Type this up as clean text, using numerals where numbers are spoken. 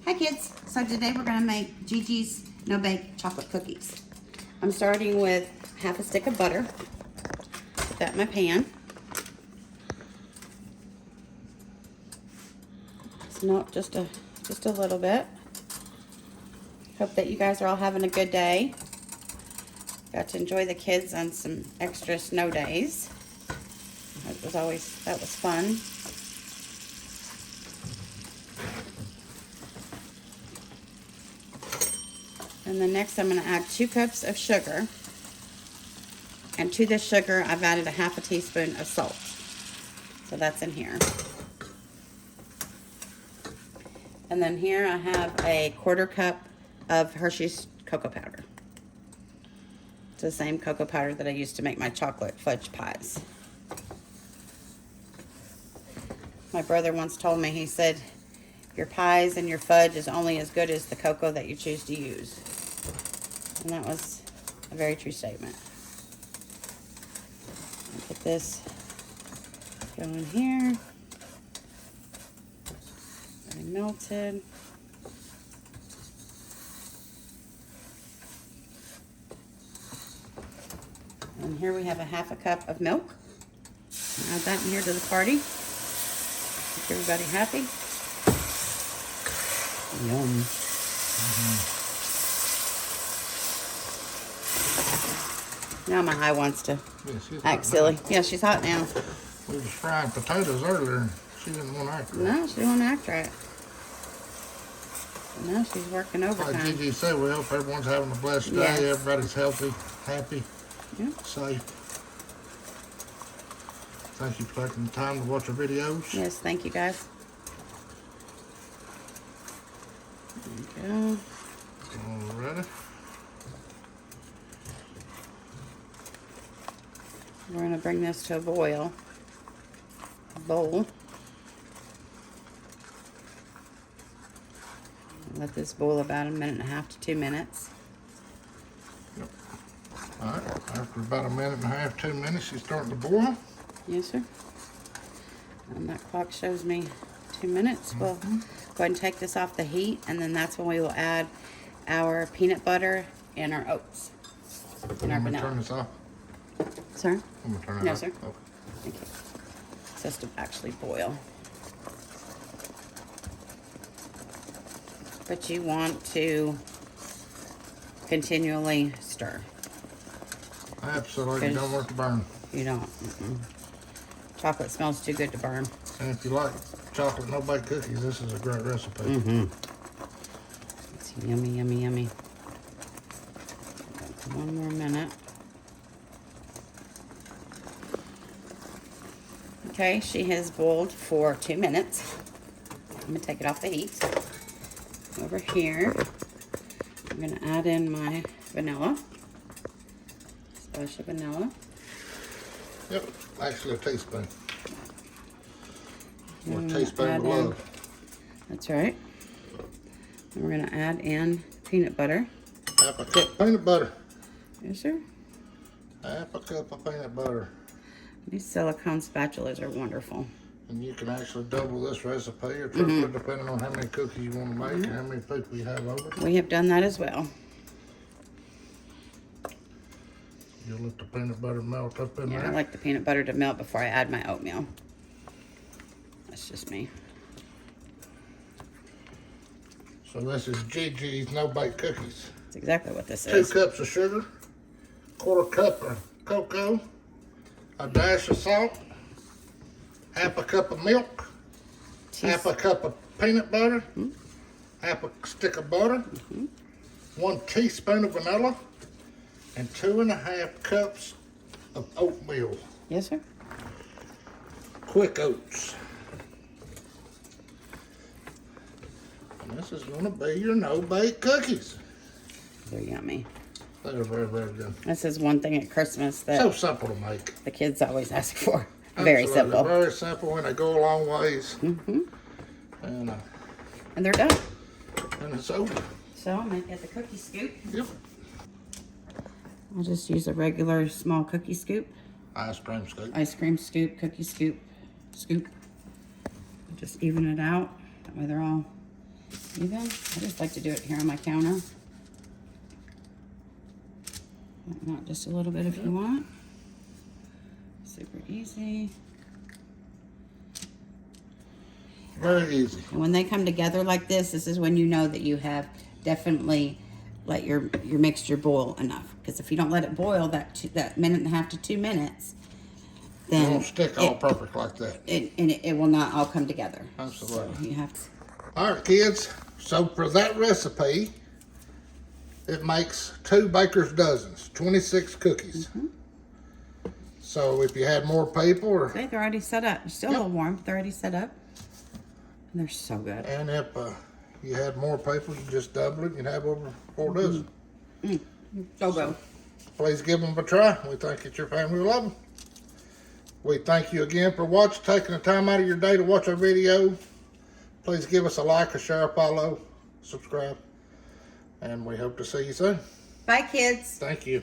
Hi kids, so today we're going to make Gigi's NoBake chocolate cookies. I'm starting with half a stick of butter. Put that in my pan. No, just a little bit. Hope that you guys are all having a good day. Got to enjoy the kids on some extra snow days. That was fun. And then next I'm going to add 2 cups of sugar. And to this sugar I've added a half a teaspoon of salt. So that's in here. And then here I have a 1/4 cup of Hershey's cocoa powder. It's the same cocoa powder that I used to make my chocolate fudge pies. My brother once told me, he said, your pies and your fudge is only as good as the cocoa that you choose to use. And that was a very true statement. I'll put this going here. Very melted. And here we have a half a cup of milk. Add that in here to the party. Make everybody happy. Yum. Now my eye wants to act silly. Yeah, she's hot now. We was frying potatoes earlier and she didn't want to act right. No, she didn't want to act right. No, she's working overtime. Like Gigi said, we hope everyone's having a blessed day. Yes. Everybody's healthy, happy, safe. Thank you for taking the time to watch our videos. Yes, thank you guys. There you go. Alrighty. We're going to bring this to a boil. Bowl. Let this boil about 1.5 to 2 minutes. Yep. Alright, after about 1.5 to 2 minutes, she's starting to boil. Yes, sir. And that clock shows me 2 minutes. We'll go ahead and take this off the heat, and then that's when we will add our peanut butter and our oats and our vanilla. Turn this off. Sir? I'm gonna turn it No, off. sir. Okay. Thank you. It's just to actually boil. But you want to continually stir. Absolutely, don't want to burn. You don't. Chocolate smells too good to burn. And if you like chocolate no-bake cookies, this is a great recipe. It's yummy, yummy, yummy. One more minute. Okay, she has boiled for 2 minutes. I'm going to take it off the heat. Over here, I'm going to add in my vanilla. Splash of vanilla. Yep, actually a teaspoon. Or a And teaspoon of love. That's right. And we're going to add in peanut butter. Half a cup of peanut butter. Yes, sir. Half a cup of peanut butter. These silicone spatulas are wonderful. And you can actually double this recipe or triple it depending on how many cookies you want to make and how many people you have over. We have done that as well. You'll let the peanut butter melt up in Yeah, there. I like the peanut butter to melt before I add my oatmeal. That's just me. So this is Gigi's no-bake cookies. That's exactly what this 2 is. cups of sugar, 1/4 cup of cocoa, a dash of salt, half a cup of milk, half a cup of peanut butter, half a stick of butter, 1 teaspoon of vanilla, and 2.5 cups of oatmeal. Yes, sir. Quick oats. And this is going to be your no-bake cookies. They're yummy. They're very, very good. This is one thing at Christmas that So simple to make. the kids always ask for. Very Absolutely. simple. Very simple, and they go a long ways. And And they're done. it's over. So I'm going to get the cookie scoop. Yep. I'll just use a regular small cookie scoop. Ice cream scoop. Ice cream scoop, cookie scoop, scoop. Just even it out. That way they're all even. I just like to do it here on my counter. Not just a little bit if you want. Super easy. Very easy. And when they come together like this is when you know that you have definitely let your mixture boil enough. Because if you don't let it boil that minute and a half to 2 minutes, then It won't stick all perfect like that. It will not all come together. Absolutely. So you have to. All right, kids. So for that recipe, it makes 2 baker's dozens, 26 cookies. So if you had more people, or See, they're already set up. They're still a little warm, but they're already set up. And they're so good. and if you had more people, you just double it. You'd have over 4 dozen. So good. Please give them a try. We think that your family will love them. We thank you again for watching, taking the time out of your day to watch our video. Please give us a like, a share, a follow, subscribe, and we hope to see you soon. Bye, kids. Thank you.